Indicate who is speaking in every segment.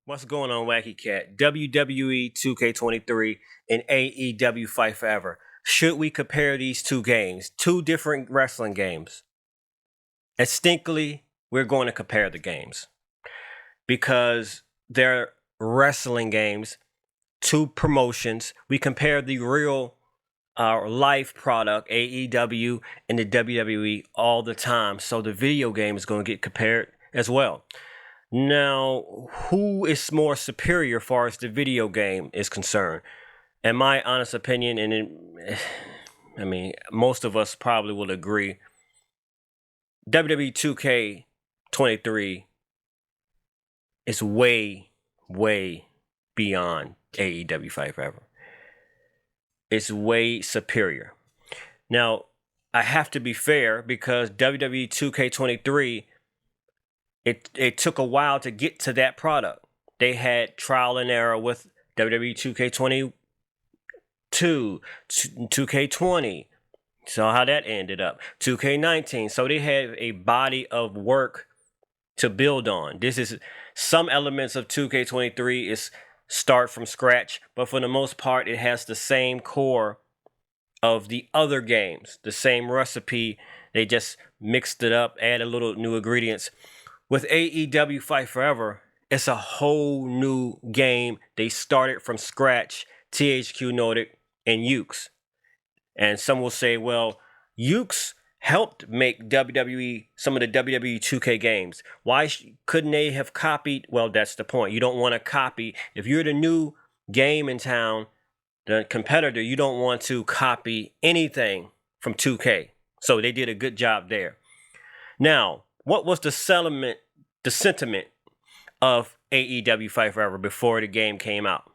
Speaker 1: What's going on, Wacky Cat? WWE 2K23 and AEW Fight Forever. Should we compare these two games? Two different wrestling games. Distinctly, we're going to compare the games because they're wrestling games, two promotions. We compare the real life product, AEW, and the WWE all the time. So the video game is going to get compared as well. Now, who is more superior as far as the video game is concerned? In my honest opinion, most of us probably will agree, WWE 2K23 is way, way beyond AEW Fight Forever. It's way superior. Now, I have to be fair because WWE 2K23, it took a while to get to that product. They had trial and error with WWE 2K22, 2K20. So how that ended up. 2K19. So they have a body of work to build on. This is some elements of 2K23 is start from scratch, but for the most part, it has the same core of the other games, the same recipe. They just mixed it up, add a little new ingredients. With AEW Fight Forever, it's a whole new game. They started from scratch, THQ Nordic and Ukes. And some will say, well, Ukes helped make WWE, some of the WWE 2K games. Why couldn't they have copied? Well, that's the point. You don't want to copy. If you're the new game in town, the competitor, you don't want to copy anything from 2K. So they did a good job there. Now, what was the sentiment of AEW Fight Forever before the game came out?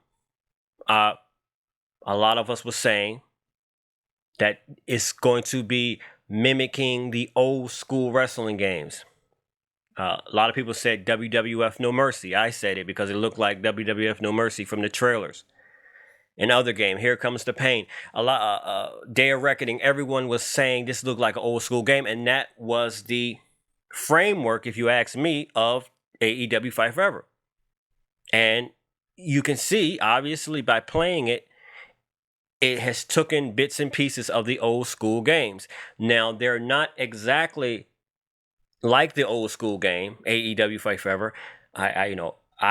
Speaker 1: A lot of us were saying that it's going to be mimicking the old school wrestling games. A lot of people said WWF No Mercy. I said it because it looked like WWF No Mercy from the trailers. Another game, Here Comes the Pain. Day of Reckoning, everyone was saying this looked like an old school game, and that was the framework, if you ask me, of AEW Fight Forever. And you can see, obviously, by playing it, it has taken bits and pieces of the old school games. Now, they're not exactly like the old school game, AEW Fight Forever. I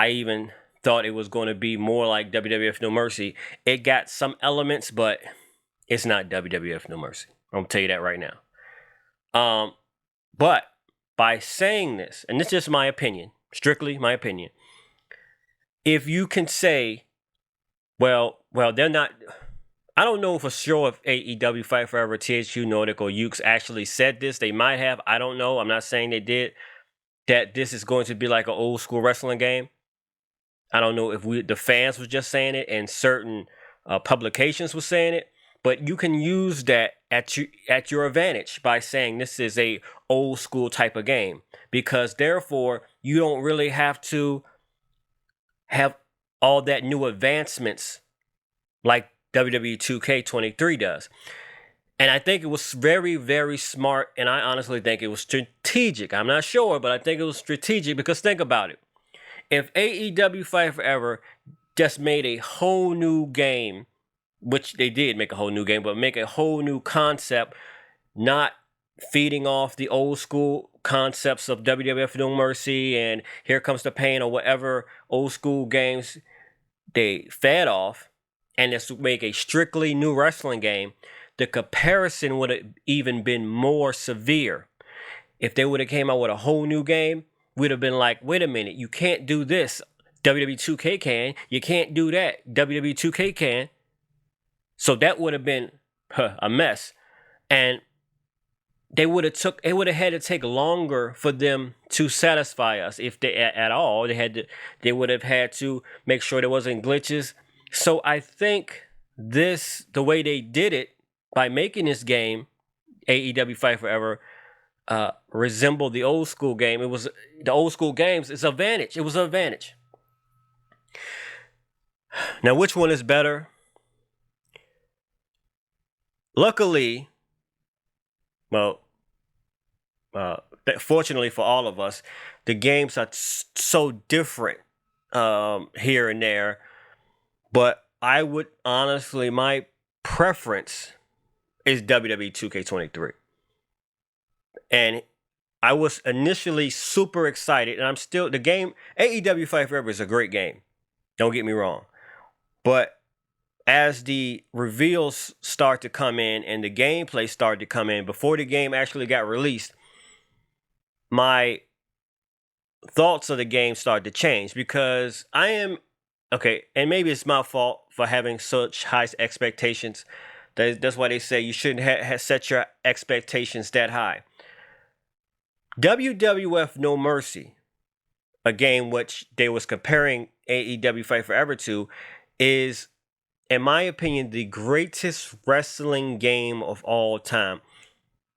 Speaker 1: even thought it was going to be more like WWF No Mercy. It got some elements, but it's not WWF No Mercy. I'm going to tell you that right now. But by saying this, and this is just my opinion, strictly my opinion, if you can say, well, they're not, I don't know for sure if AEW Fight Forever, THQ Nordic, or Ukes actually said this. They might have. I don't know. I'm not saying they did. That this is going to be like an old school wrestling game. I don't know if the fans was just saying it and certain publications were saying it, but you can use that at your advantage by saying this is a old school type of game, because therefore you don't really have to have all that new advancements like WWE 2K23 does. And I think it was very, very smart, and I honestly think it was strategic. I'm not sure, but I think it was strategic because think about it. If AEW Fight Forever just made a whole new game, which they did make a whole new game, but make a whole new concept, not feeding off the old school concepts of WWF No Mercy and Here Comes the Pain or whatever old school games they fed off, and just make a strictly new wrestling game, the comparison would have even been more severe. If they would have came out with a whole new game, we'd have been like, wait a minute, you can't do this. WWE 2K can. You can't do that. WWE 2K can. So that would have been a mess. And it would have had to take longer for them to satisfy us. If they at all, they would have had to make sure there wasn't glitches. So I think the way they did it by making this game, AEW Fight Forever, resemble the old school game. It was the old school games. It's an advantage. It was an advantage. Now, which one is better? Luckily, fortunately for all of us, the games are so different here and there. But I would honestly, my preference is WWE 2K23. And I was initially super excited, and I'm still, the game, AEW Fight Forever is a great game. Don't get me wrong. But as the reveals start to come in and the gameplay started to come in, before the game actually got released, my thoughts of the game started to change because I am, okay, and maybe it's my fault for having such high expectations. That's why they say you shouldn't set your expectations that high. WWF No Mercy, a game which they was comparing AEW Fight Forever to, is, in my opinion, the greatest wrestling game of all time.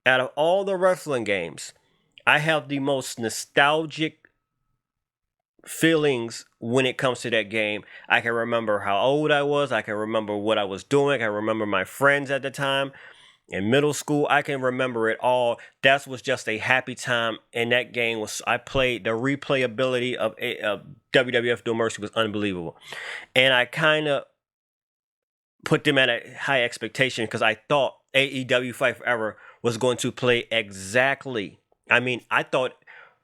Speaker 1: Out of all the wrestling games, I have the most nostalgic feelings when it comes to that game. I can remember how old I was. I can remember what I was doing. I can remember my friends at the time. In middle school, I can remember it all. That was just a happy time. And that game was, I played, the replayability of WWF No Mercy was unbelievable. And I kind of put them at a high expectation because I thought AEW Fight Forever was going to play exactly. I thought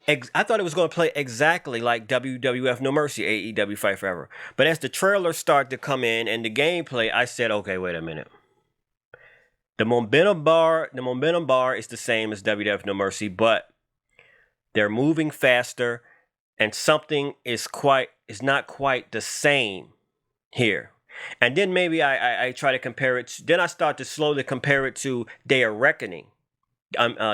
Speaker 1: it was going to play exactly like WWF No Mercy, AEW Fight Forever. But as the trailers start to come in and the gameplay, I said, okay, wait a minute. The momentum bar is the same as WWF No Mercy, but they're moving faster, and something is not quite the same here. And then maybe I try to compare it. Then I start to slowly compare it to Day of Reckoning,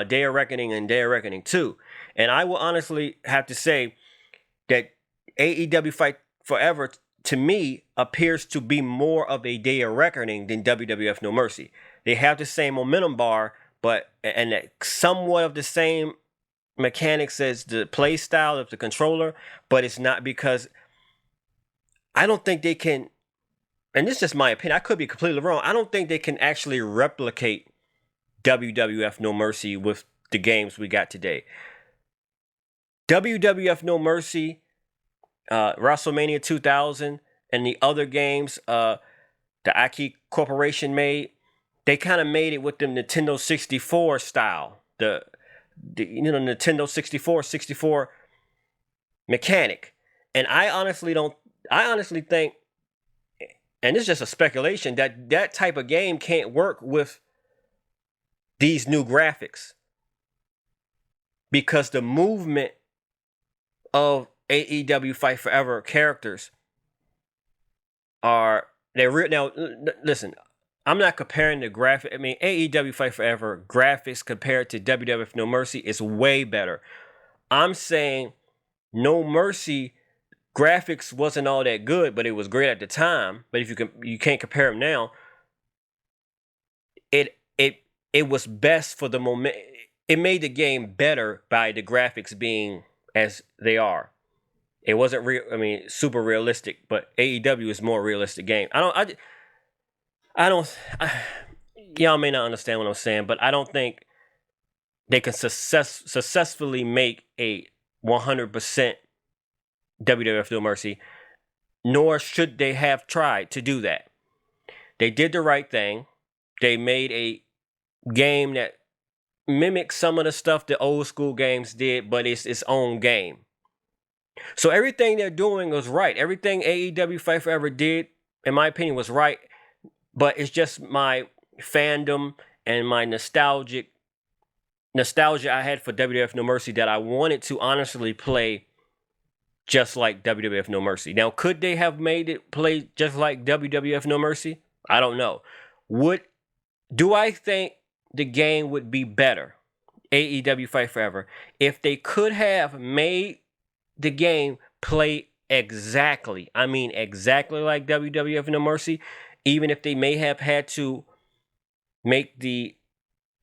Speaker 1: Day of Reckoning and Day of Reckoning 2. And I will honestly have to say that AEW Fight Forever, to me, appears to be more of a Day of Reckoning than WWF No Mercy. They have the same momentum bar, and somewhat of the same mechanics as the play style of the controller, but it's not, because I don't think they can, and this is just my opinion, I could be completely wrong, I don't think they can actually replicate WWF No Mercy with the games we got today. WWF No Mercy, WrestleMania 2000, and the other games the Aki Corporation made, they kind of made it with the Nintendo 64 style, the Nintendo 64 mechanic. And I honestly think, and it's just a speculation, that type of game can't work with these new graphics, because the movement of AEW Fight Forever characters they're real. Now, listen, I'm not comparing the graphic. AEW Fight Forever graphics compared to WWF No Mercy is way better. I'm saying No Mercy graphics wasn't all that good, but it was great at the time. But if you can't compare them now. It was best for the moment. It made the game better by the graphics being as they are. It wasn't super realistic, but AEW is more realistic game. Y'all may not understand what I'm saying, but I don't think they can successfully make a 100% WWF No Mercy, nor should they have tried to do that. They did the right thing. They made a game that mimics some of the stuff the old school games did, but it's its own game. So everything they're doing was right. Everything AEW Fight Forever did, in my opinion, was right. But it's just my fandom and my nostalgia I had for WWF No Mercy that I wanted to honestly play just like WWF No Mercy. Now, could they have made it play just like WWF No Mercy? I don't know. Do I think the game would be better, AEW Fight Forever, if they could have made the game play exactly like WWF No Mercy, even if they may have had to make the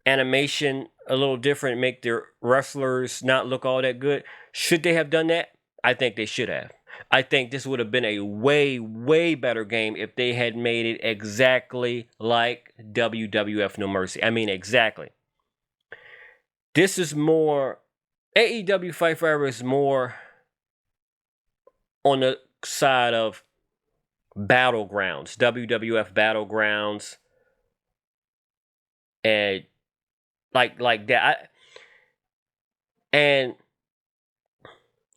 Speaker 1: animation a little different, make their wrestlers not look all that good? Should they have done that? I think they should have. I think this would have been a way, way better game if they had made it exactly like WWF No Mercy. Exactly. This is more, AEW Fight Forever is more on the side of Battlegrounds, WWF Battlegrounds, and like that. And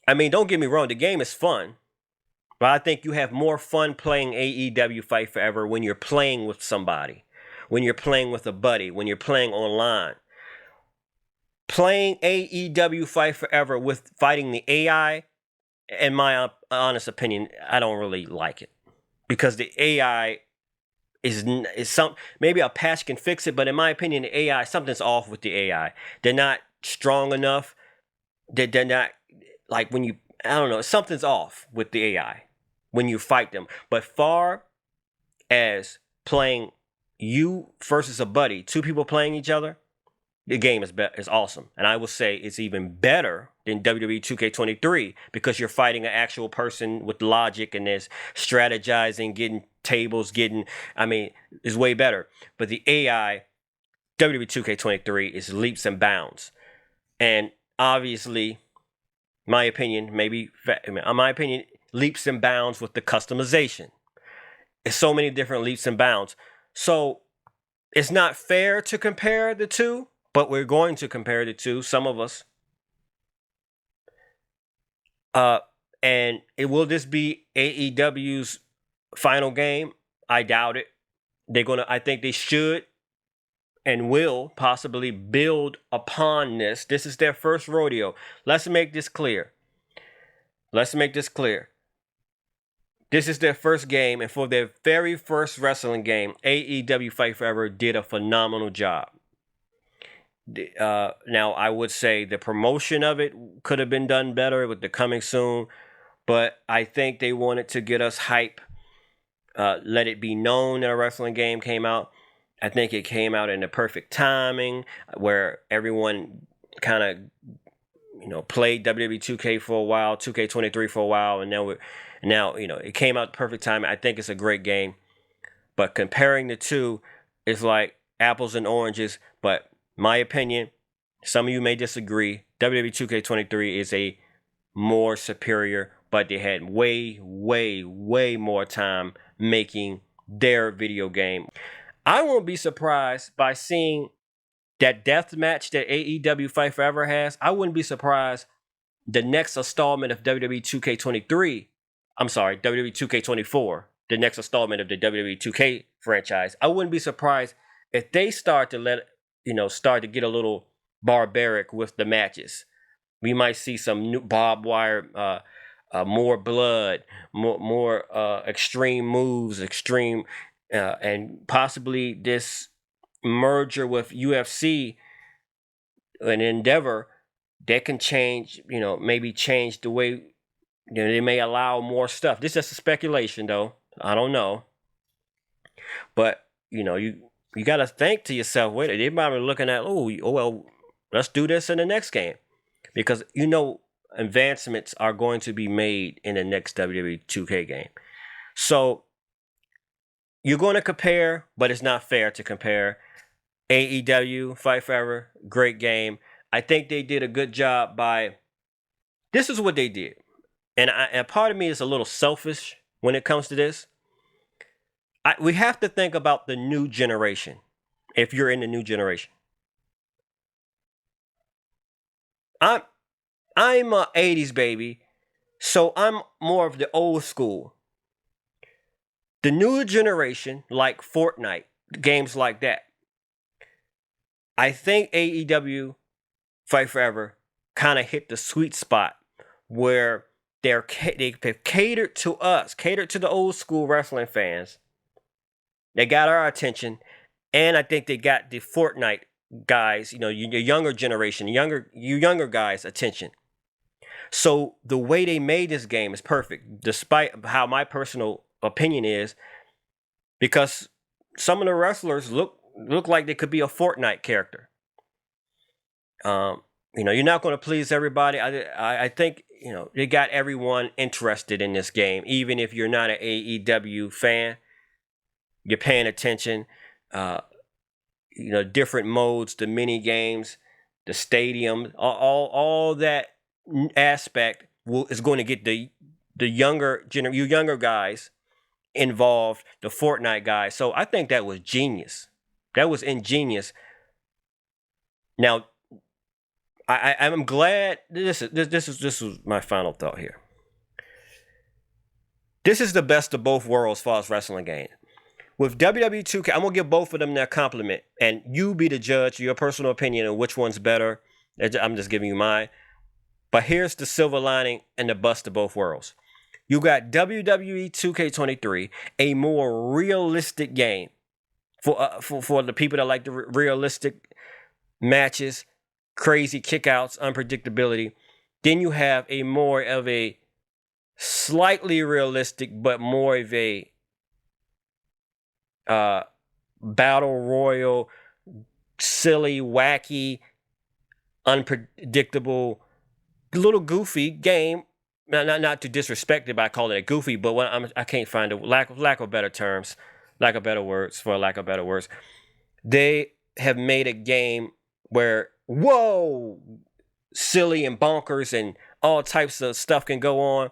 Speaker 1: I mean, don't get me wrong, the game is fun, but I think you have more fun playing AEW Fight Forever when you're playing with somebody, when you're playing with a buddy, when you're playing online. Playing AEW Fight Forever with fighting the AI, in my honest opinion, I don't really like it, because the AI is some, maybe a patch can fix it, but in my opinion, the AI, something's off with the AI. They're not strong enough. They're not, like, when you, I don't know, something's off with the AI when you fight them. But far as playing you versus a buddy, two people playing each other, the game is awesome. And I will say it's even better than WWE 2K23, because you're fighting an actual person with logic, and there's strategizing, getting tables, is way better. But the AI, WWE 2K23, is leaps and bounds. And obviously, my opinion, leaps and bounds with the customization. It's so many different leaps and bounds. So it's not fair to compare the two, but we're going to compare the two, some of us. And will this be AEW's final game? I doubt it. I think they should and will possibly build upon this. This is their first rodeo. Let's make this clear. This is their first game, and for their very first wrestling game, AEW Fight Forever did a phenomenal job. Now, I would say the promotion of it could have been done better with the coming soon, but I think they wanted to get us hype, let it be known that a wrestling game came out. I think it came out in the perfect timing, where everyone kind of, played WWE 2K for a while, 2K23 for a while, and now it came out perfect time. I think it's a great game, but comparing the two is like apples and oranges. But my opinion, some of you may disagree, WWE 2K23 is a more superior, but they had way, way, way more time making their video game. I won't be surprised by seeing that death match that AEW Fight Forever has. I wouldn't be surprised the next installment of WWE 2K23, WWE 2K24, the next installment of the WWE 2K franchise. I wouldn't be surprised if they start to get a little barbaric with the matches. We might see some new barbed wire, more blood, more extreme moves, and possibly this merger with UFC and Endeavor that can change, maybe change the way, they may allow more stuff. This is just a speculation, though. I don't know. But, you got to think to yourself, wait, they might be looking at, well, let's do this in the next game. Because, advancements are going to be made in the next WWE 2K game. So, you're going to compare, but it's not fair to compare. AEW Fight Forever, great game. I think they did a good job this is what they did. And part of me is a little selfish when it comes to this. We have to think about the new generation. If you're in the new generation, I'm a 80s baby, so I'm more of the old school. The new generation, like Fortnite, games like that, I think AEW Fight Forever kind of hit the sweet spot where they've catered to us, catered to the old school wrestling fans. They got our attention, and I think they got the Fortnite guys, your younger generation, younger guys' attention. So the way they made this game is perfect, despite how my personal opinion is, because some of the wrestlers look like they could be a Fortnite character. You're not going to please everybody. I think, they got everyone interested in this game. Even if you're not an AEW fan, you're paying attention. Different modes, the mini games, the stadium, all that aspect is going to get the the you younger guys involved, the Fortnite guys. So I think that was genius. That was ingenious. Now, I'm glad this was my final thought here. This is the best of both worlds as far as wrestling game. With WWE 2K, I'm gonna give both of them their compliment, and you be the judge, your personal opinion on which one's better. I'm just giving you mine. But here's the silver lining and the best of both worlds. You got WWE 2K23, a more realistic game for the people that like the realistic matches, crazy kickouts, unpredictability. Then you have a more of a slightly realistic, but more of a battle royal, silly, wacky, unpredictable, little goofy game. Not to disrespect it by calling it goofy, but when I can't find a lack of better terms, lack of better words. They have made a game where silly and bonkers and all types of stuff can go on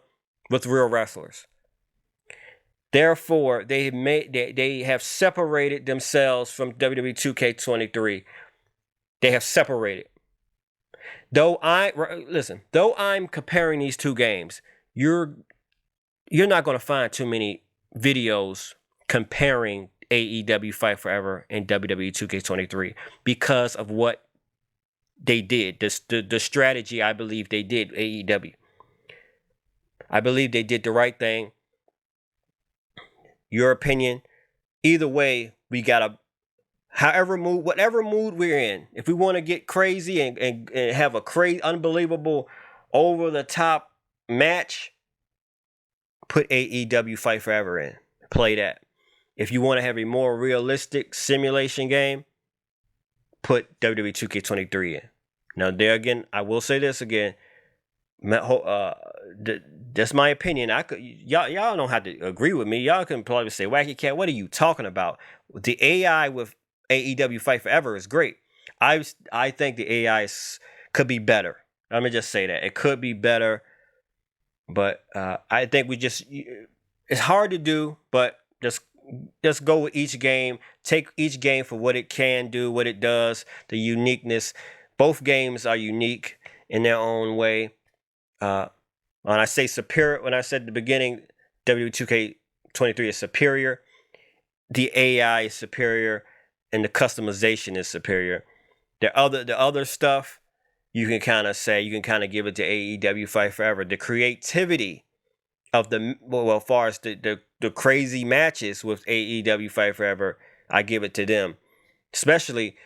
Speaker 1: with real wrestlers. Therefore, they have separated themselves from WWE 2K23. They have separated. Though I'm comparing these two games, you're not going to find too many videos comparing AEW Fight Forever and WWE 2K23 because of what they did. The strategy I believe they did, AEW. I believe they did the right thing. Your opinion. Either way, we gotta, whatever mood we're in. If we want to get crazy and have a crazy, unbelievable, over the top match, put AEW Fight Forever in. Play that. If you want to have a more realistic simulation game, put WWE 2K23 in. Now, there again, I will say this again. That's my opinion. Y'all don't have to agree with me. Y'all can probably say, "Wacky Cat, what are you talking about?" The AI with AEW Fight Forever is great. I think the AI could be better. Let me just say that it could be better, but I think it's hard to do. But just go with each game. Take each game for what it can do, what it does, the uniqueness. Both games are unique in their own way. When I say superior, when I said at the beginning, WWE 2K23 is superior, the AI is superior, and the customization is superior. The other stuff, you can kind of give it to AEW Fight Forever. The creativity of as far as the crazy matches with AEW Fight Forever, I give it to them. Especially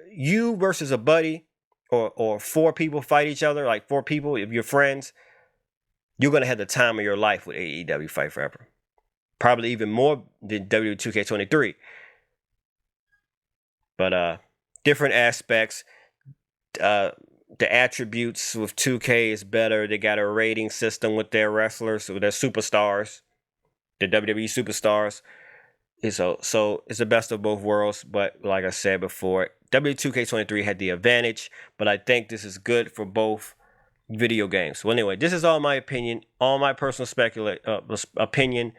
Speaker 1: you versus a buddy, or four people fight each other, like four people, if you're friends, you're going to have the time of your life with AEW Fight Forever. Probably even more than WWE 2K23. But different aspects. The attributes with 2K is better. They got a rating system with their wrestlers, with their superstars, the WWE superstars. So it's the best of both worlds. But like I said before, W2K23 had the advantage, but I think this is good for both video games. Well, anyway, this is all my opinion, all my personal opinion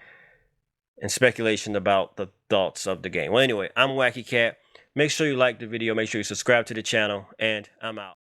Speaker 1: and speculation about the thoughts of the game. Well, anyway, I'm Wacky Cat. Make sure you like the video. Make sure you subscribe to the channel, and I'm out.